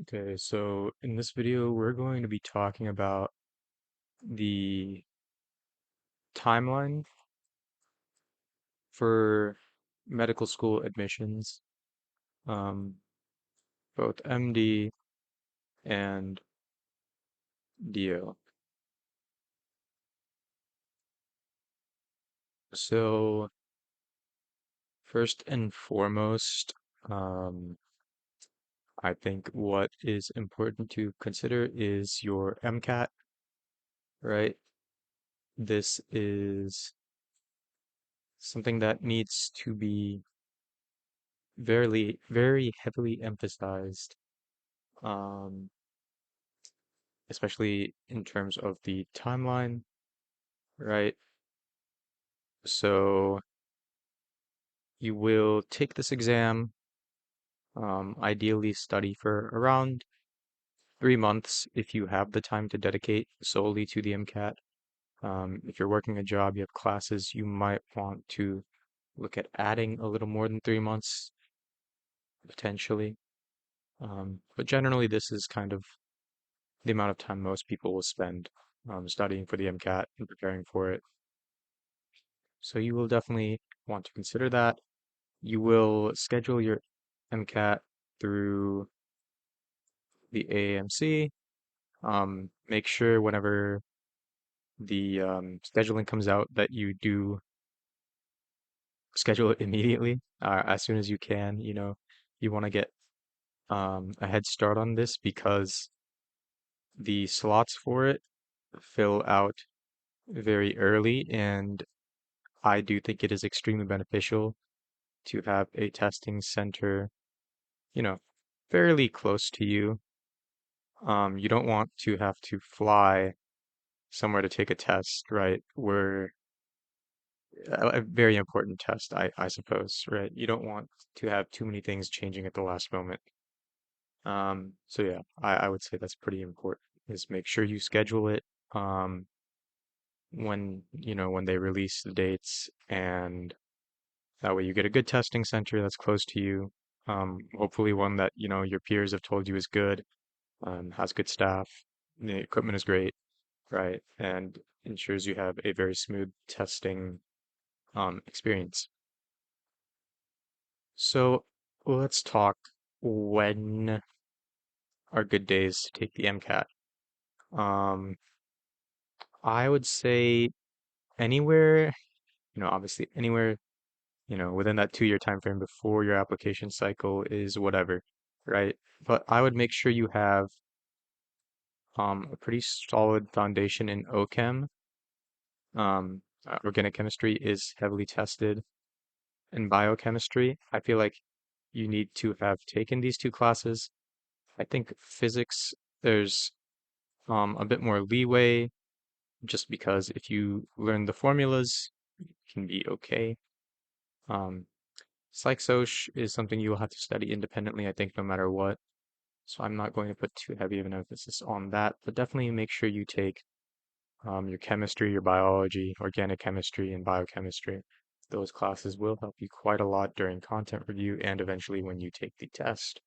Okay, so in this video, we're going to be talking about the timeline for medical school admissions, um, both MD and DO. So first and foremost, um, I think what is important to consider is your MCAT, right? This is something that needs to be very heavily emphasized. Um, Especially in terms of the timeline, right? So you will take this exam, ideally study for around 3 months if you have the time to dedicate solely to the MCAT. If you're working a job, you have classes, you might want to look at adding a little more than 3 months potentially. But generally, this is kind of the amount of time most people will spend studying for the MCAT and preparing for it. So you will definitely want to consider that. You will schedule your MCAT through the AAMC. Make sure whenever the scheduling comes out that you do schedule it immediately, as soon as you can. You want to get a head start on this because the slots for it fill out very early, and I do think it is extremely beneficial to have a testing center, you know, fairly close to you. You don't want to have to fly somewhere to take a test, right? Where a very important test, I suppose, right? You don't want to have too many things changing at the last moment. So yeah, I would say that's pretty important, is make sure you schedule it when they release the dates, and that way you get a good testing center that's close to you. Hopefully one that, your peers have told you is good, has good staff, the equipment is great, right? And ensures you have a very smooth testing experience. So let's talk when are good days to take the MCAT. Um, I would say anywhere, obviously anywhere, within that 2-year time frame before your application cycle is whatever, right? But I would make sure you have a pretty solid foundation in OChem. Organic chemistry is heavily tested, in biochemistry. I feel like you need to have taken these two classes. I think physics, there's a bit more leeway just because if you learn the formulas, it can be okay. Um, Psych-Soc is something you will have to study independently, I think, no matter what. So I'm not going to put too heavy of an emphasis on that, but definitely make sure you take your chemistry, your biology, organic chemistry, and biochemistry. Those classes will help you quite a lot during content review and eventually when you take the test.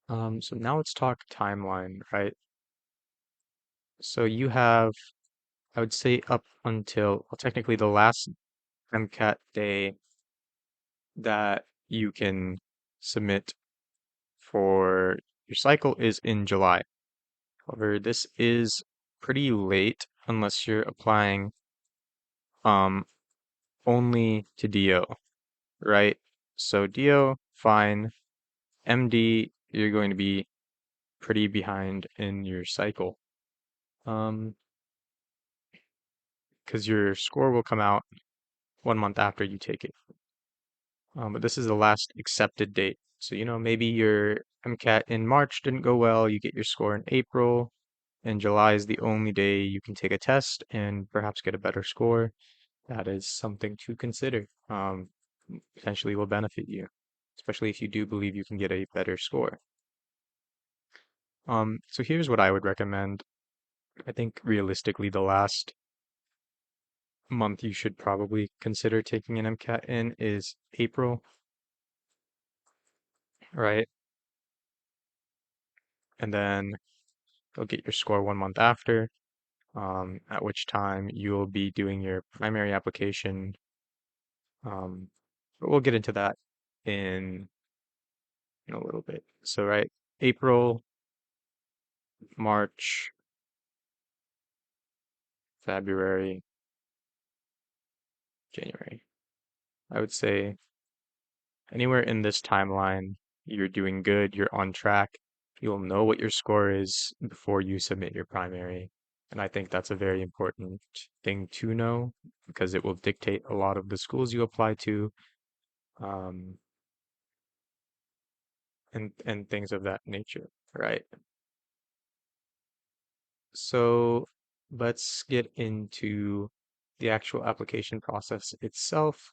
So now let's talk timeline, right? So you have, I would say, up until, well, technically the last MCAT day that you can submit for your cycle is in July. However, this is pretty late unless you're applying um only to DO, right? So DO, fine. MD, you're going to be pretty behind in your cycle. Because your score will come out 1 month after you take it. But this is the last accepted date. So, maybe your MCAT in March didn't go well, you get your score in April, and July is the only day you can take a test and perhaps get a better score. That is something to consider. Potentially will benefit you, especially if you do believe you can get a better score. So here's what I would recommend. I think realistically, the last month you should probably consider taking an MCAT in is April, right? and then you'll get your score 1 month after, at which time you'll be doing your primary application. But we'll get into that in a little bit. So, right, April, March, February, January. I would say anywhere in this timeline, you're doing good, you're on track. You'll know what your score is before you submit your primary. And I think that's a very important thing to know because it will dictate a lot of the schools you apply to, um, and things of that nature, right? So let's get into the actual application process itself.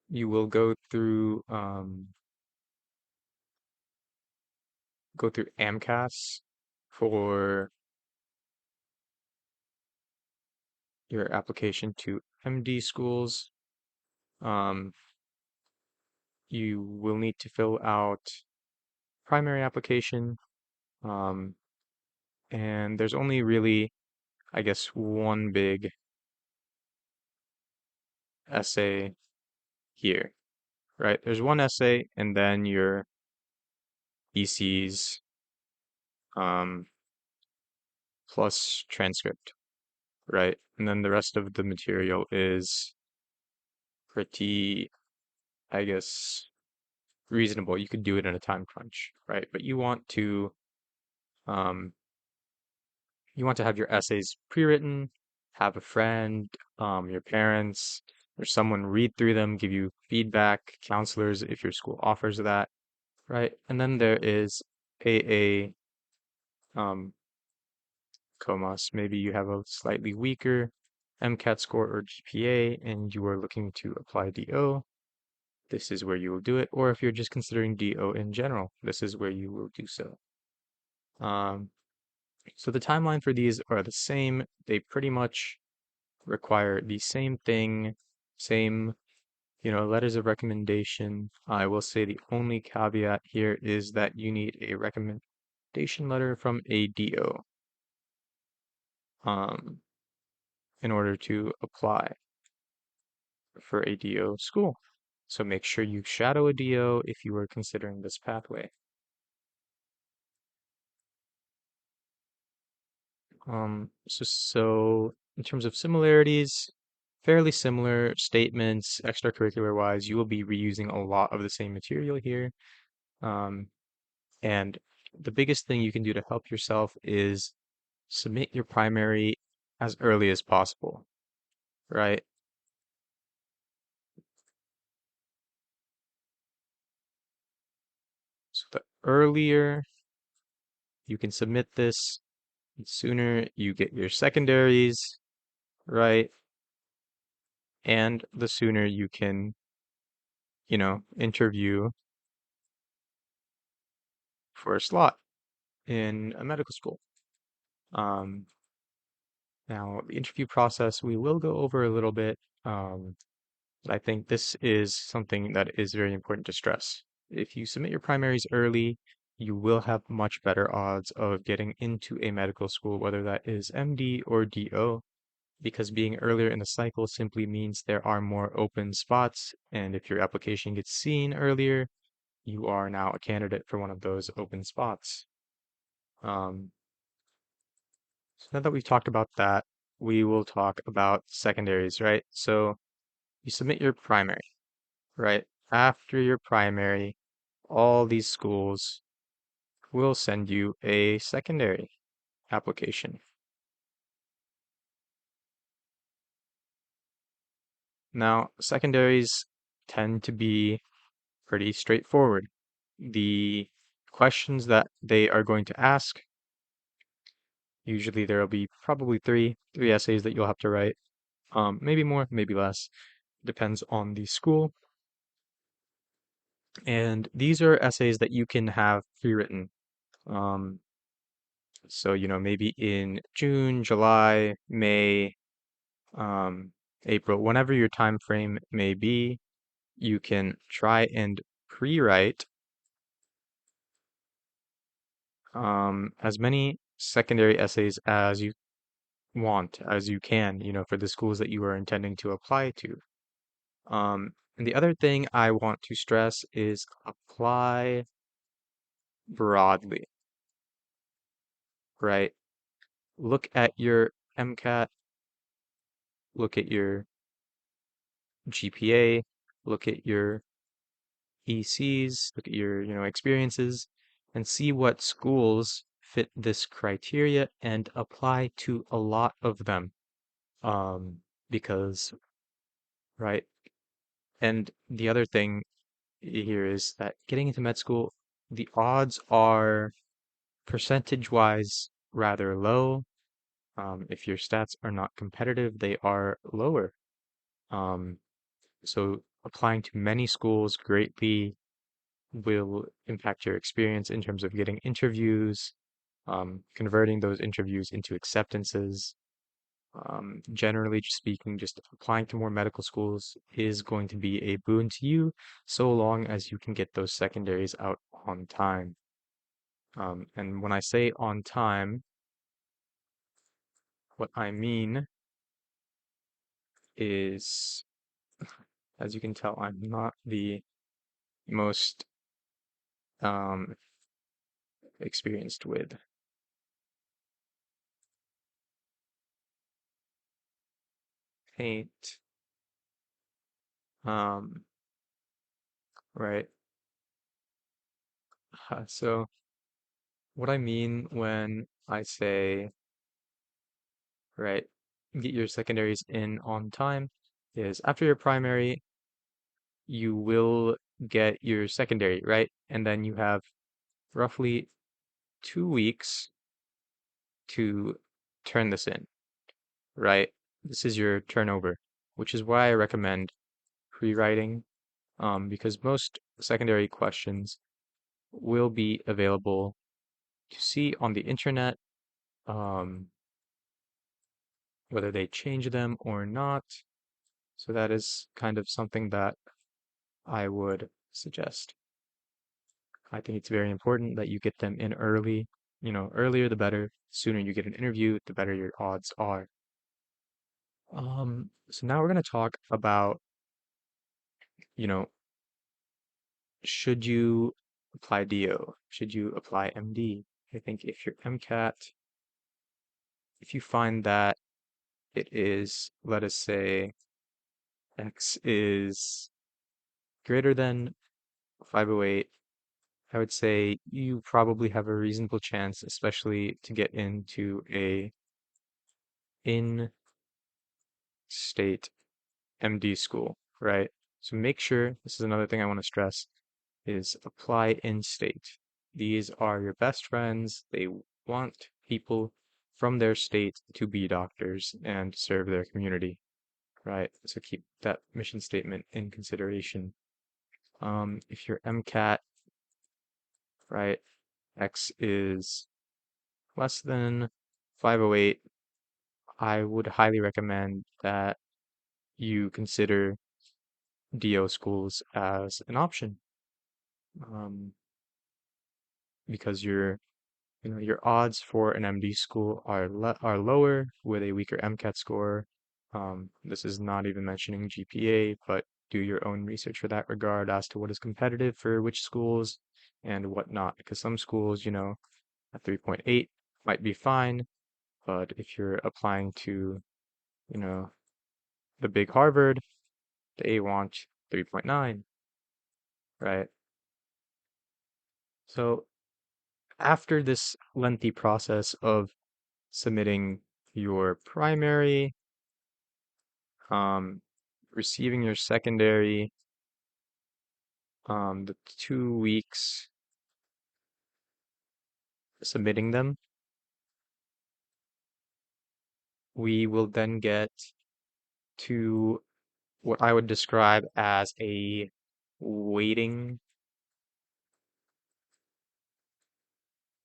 You will go through AMCAS for your application to MD schools. Um, you will need to fill out primary application, um, and there's only really, I guess, one big essay here, right? There's one essay, and then your ECs, um, plus transcript, right? And then the rest of the material is pretty, I guess, reasonable. You could do it in a time crunch, right? But um, you want to have your essays pre-written, have a friend, your parents, or someone read through them, give you feedback, counselors if your school offers that, right? And then there is AA, um, COMAS. Maybe you have a slightly weaker MCAT score or GPA and you are looking to apply DO. This is where you will do it. Or if you're just considering DO in general, this is where you will do so. So the timeline for these are the same. They pretty much require the same thing, same, letters of recommendation. I will say the only caveat here is that you need a recommendation letter from a DO, um, in order to apply for a DO school. So make sure you shadow a DO if you are considering this pathway. So in terms of similarities, fairly similar statements, extracurricular wise, you will be reusing a lot of the same material here. And the biggest thing you can do to help yourself is submit your primary as early as possible, right? So the earlier you can submit this, the sooner you get your secondaries, right? And the sooner you can, interview for a slot in a medical school. Um, Now, the interview process, we will go over a little bit, but I think this is something that is very important to stress. If you submit your primaries early, you will have much better odds of getting into a medical school, whether that is MD or DO, because being earlier in the cycle simply means there are more open spots, and if your application gets seen earlier, you are now a candidate for one of those open spots. Um, So now that we've talked about that, we will talk about secondaries, right? So you submit your primary, right? After your primary, all these schools will send you a secondary application. Now, secondaries tend to be pretty straightforward. The questions that they are going to ask, usually there will be probably three essays that you'll have to write. Maybe more, maybe less, depends on the school. And these are essays that you can have pre-written. Um, so, maybe in June, July, May, um, April, whenever your time frame may be, you can try and pre-write as many secondary essays as you want, as you can, for the schools that you are intending to apply to. And the other thing I want to stress is apply broadly, right? Look at your MCAT, look at your GPA, look at your ECs, look at your, experiences, and see what schools fit this criteria and apply to a lot of them. Because, right? And the other thing here is that getting into med school, the odds are percentage-wise rather low. If your stats are not competitive, they are lower. Um, so applying to many schools greatly will impact your experience in terms of getting interviews, converting those interviews into acceptances. Generally speaking, just applying to more medical schools is going to be a boon to you so long as you can get those secondaries out on time. And when I say on time, what I mean is, as you can tell, I'm not the most um, experienced with paint. Um, right. So what I mean when I say, right, get your secondaries in on time is after your primary, you will get your secondary, right? And then you have roughly 2 weeks to turn this in, right? This is your turnover, which is why I recommend pre-writing, because most secondary questions will be available to see on the internet, um, whether they change them or not. So that is kind of something that I would suggest. I think it's very important that you get them in early. Earlier the better. Sooner you get an interview, the better your odds are. So now we're going to talk about, you know, should you apply DO? Should you apply MD? I think if you're MCAT, if you find that it is, let us say, X is greater than 508, I would say you probably have a reasonable chance, especially to get into a in-state MD school, right? So make sure, this is another thing I want to stress, is apply in-state. These are your best friends. They want people from their state to be doctors and serve their community, right? So keep that mission statement in consideration. If you're MCAT, right, X is less than 508, I would highly recommend that you consider DO schools as an option, um, because your odds for an MD school are lower with a weaker MCAT score. This is not even mentioning GPA, but do your own research for that regard as to what is competitive for which schools and what not. Because some schools, at 3.8 might be fine, but if you're applying to, you know, the big Harvard, they want 3.9, right? So after this lengthy process of submitting your primary, um, receiving your secondary, the 2 weeks submitting them, we will then get to what I would describe as a waiting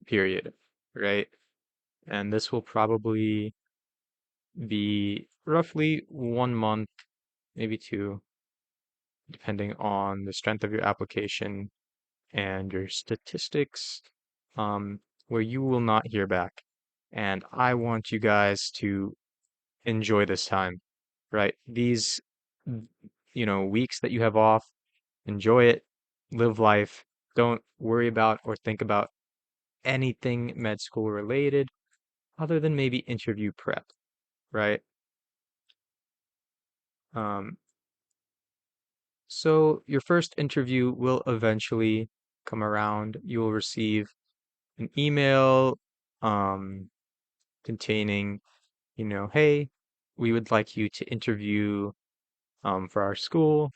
period, right? And this will probably be roughly 1 month, maybe two, depending on the strength of your application and your statistics. Um, where you will not hear back. And I want you guys to enjoy this time, right? These, weeks that you have off, enjoy it, live life. Don't worry about or think about anything med school related other than maybe interview prep, right? Um, so your first interview will eventually come around. You will receive an email um, containing, hey, we would like you to interview for our school.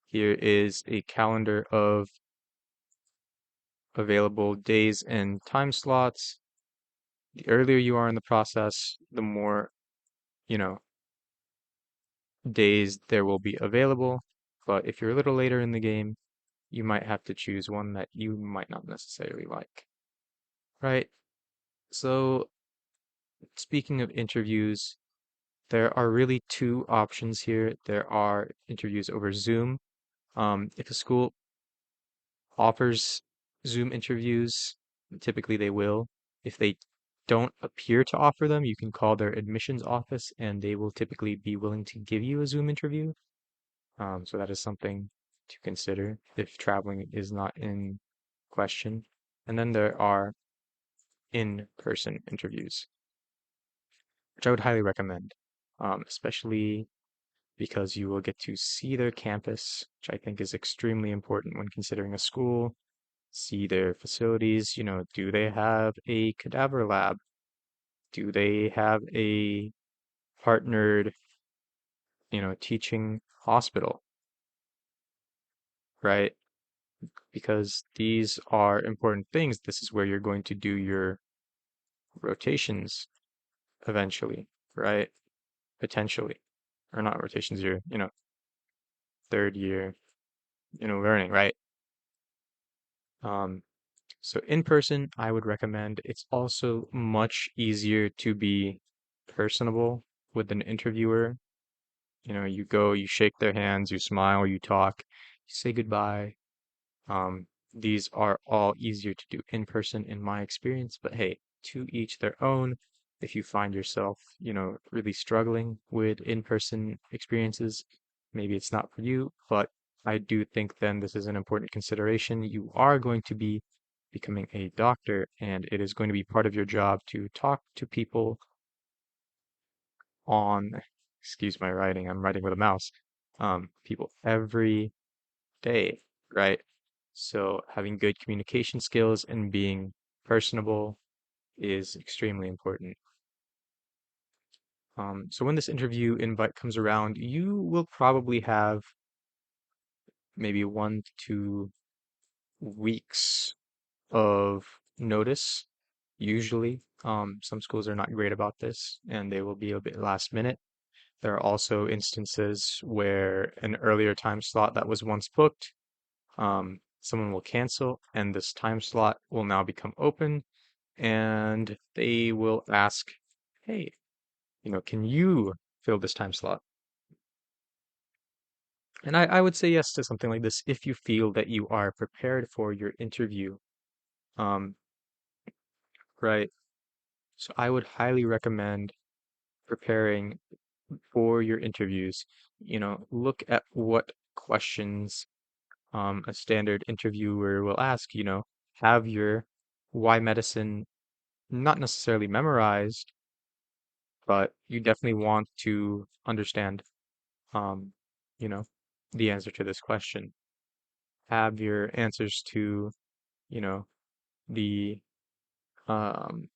Here is a calendar of available days and time slots. The earlier you are in the process, the more, you know, days there will be available. But if you're a little later in the game, you might have to choose one that you might not necessarily like, right? So, speaking of interviews, there are really two options here. There are interviews over Zoom. If a school offers Zoom interviews, typically they will. If they don't appear to offer them, you can call their admissions office and they will typically be willing to give you a Zoom interview. So that is something to consider if traveling is not in question. And then there are in-person interviews, which I would highly recommend, especially because you will get to see their campus, which I think is extremely important when considering a school, see their facilities. Do they have a cadaver lab? Do they have a partnered, teaching hospital, right? Because these are important things. This is where you're going to do your rotations eventually, right? Potentially, or not rotations, your, third year, learning, right? Um, so in person, I would recommend. It's also much easier to be personable with an interviewer. You go, you shake their hands, you smile, you talk, you say goodbye. These are all easier to do in person in my experience, but hey, to each their own. If you find yourself, really struggling with in-person experiences, maybe it's not for you, but I do think then this is an important consideration. You are going to be becoming a doctor, and it is going to be part of your job to talk to people on, excuse my writing, I'm writing with a mouse, people every day, right? So having good communication skills and being personable is extremely important. So when this interview invite comes around, you will probably have maybe 1 to 2 weeks of notice. Usually, some schools are not great about this and they will be a bit last minute. There are also instances where an earlier time slot that was once booked, someone will cancel and this time slot will now become open and they will ask, hey, can you fill this time slot? And I would say yes to something like this if you feel that you are prepared for your interview. Um, right. So I would highly recommend preparing for your interviews. Look at what questions a standard interviewer will ask, have your why medicine not necessarily memorized, but you definitely want to understand, um, you know, the answer to this question. Have your answers to, you know, the, um,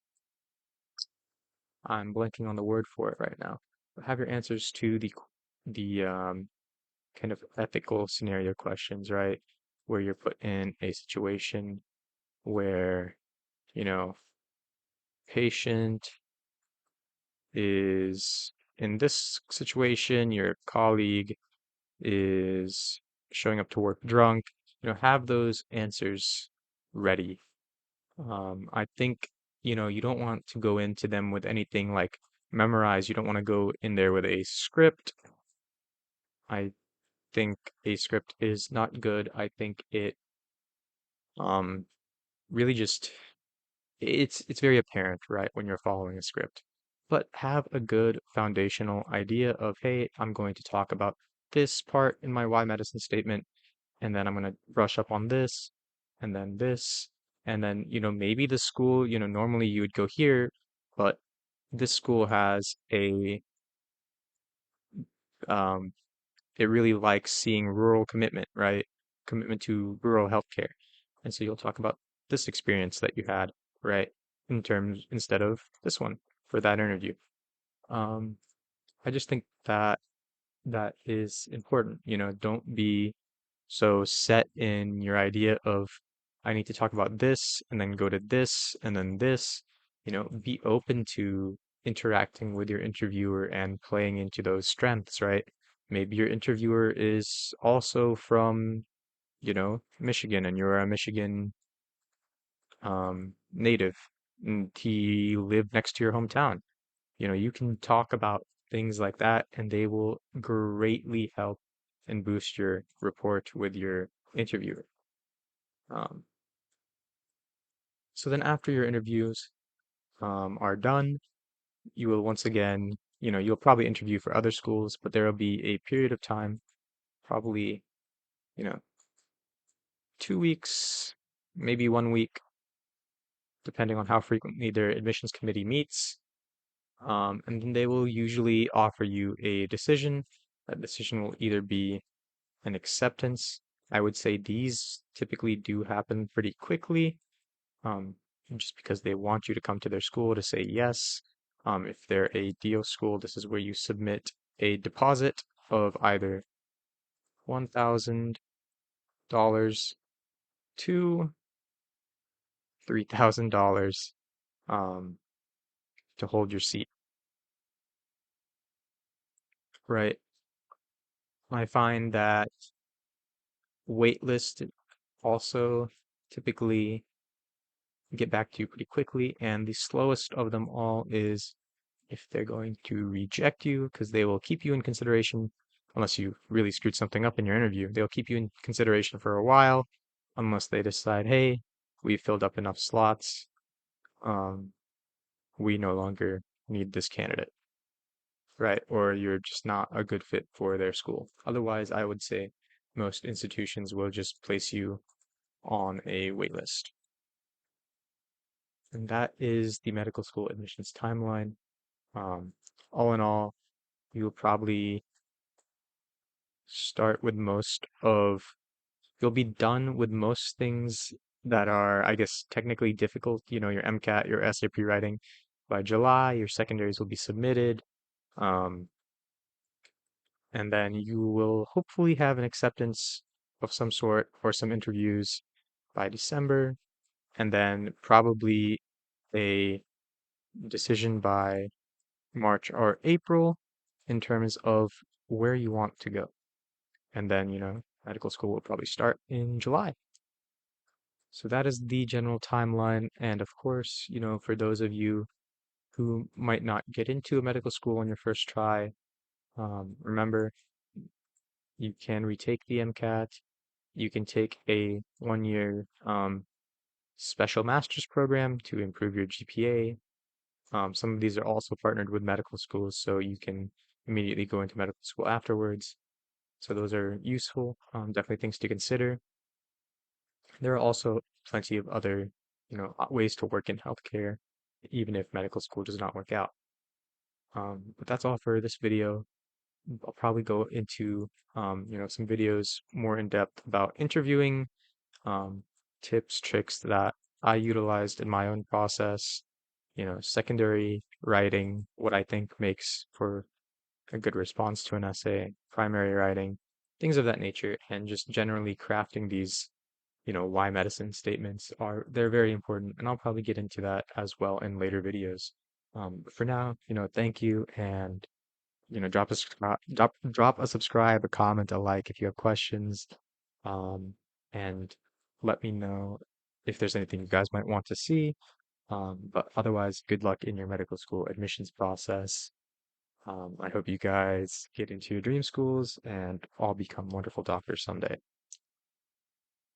I'm blanking on the word for it right now. But have your answers to the kind of ethical scenario questions, right? Where you're put in a situation where, you know, patient is in this situation, your colleague is showing up to work drunk, have those answers ready. I think, you don't want to go into them with anything like memorize. You don't want to go in there with a script. I think a script is not good. I think it um really just it's very apparent, right, when you're following a script. But have a good foundational idea of, hey, I'm going to talk about this part in my why medicine statement, and then I'm going to brush up on this, and then this, and then, maybe the school, normally you would go here, but this school has um, it really likes seeing rural commitment, right? Commitment to rural healthcare. And so you'll talk about this experience that you had, right? Instead of this one for that interview. Um, I just think that that is important. Don't be so set in your idea of I need to talk about this and then go to this and then this. Be open to interacting with your interviewer and playing into those strengths, right? Maybe your interviewer is also from, Michigan, and you're a Michigan native and he lived next to your hometown. You can talk about things like that, and they will greatly help and boost your rapport with your interviewer. Um, so then after your interviews are done, you will once again, you'll probably interview for other schools, but there will be a period of time, probably, you know, 2 weeks, maybe 1 week, depending on how frequently their admissions committee meets. And then they will usually offer you a decision. That decision will either be an acceptance. I would say these typically do happen pretty quickly, um, just because they want you to come to their school to say yes. If they're a DO school, this is where you submit a deposit of either $1,000 to $3,000 um, to hold your seat, right? I find that waitlist also typically get back to you pretty quickly, and the slowest of them all is if they're going to reject you, because they will keep you in consideration unless you really screwed something up in your interview. They'll keep you in consideration for a while unless they decide, hey, we filled up enough slots. Um, we no longer need this candidate, right? Or you're just not a good fit for their school. Otherwise, I would say most institutions will just place you on a wait list. And that is the medical school admissions timeline. Um, all in all, you'll probably start with you'll be done with most things that are, I guess, technically difficult, your MCAT, your SAP writing by July, your secondaries will be submitted. Um, and then you will hopefully have an acceptance of some sort or some interviews by December, and then probably a decision by March or April in terms of where you want to go. And then, medical school will probably start in July. So that is the general timeline. And of course, for those of you who might not get into a medical school on your first try, remember you can retake the MCAT. You can take a 1 year special master's program to improve your GPA. Some of these are also partnered with medical schools, so you can immediately go into medical school afterwards. So those are useful, definitely things to consider. There are also plenty of other, ways to work in healthcare, even if medical school does not work out. But that's all for this video. I'll probably go into, some videos more in depth about interviewing, um, tips, tricks that I utilized in my own process, secondary writing, what I think makes for a good response to an essay, primary writing, things of that nature, and just generally crafting these, why medicine statements they're very important, and I'll probably get into that as well in later videos. But for now, thank you, and drop a subscribe, a comment, a like if you have questions, um, and let me know if there's anything you guys might want to see. But otherwise, good luck in your medical school admissions process. I hope you guys get into your dream schools and all become wonderful doctors someday.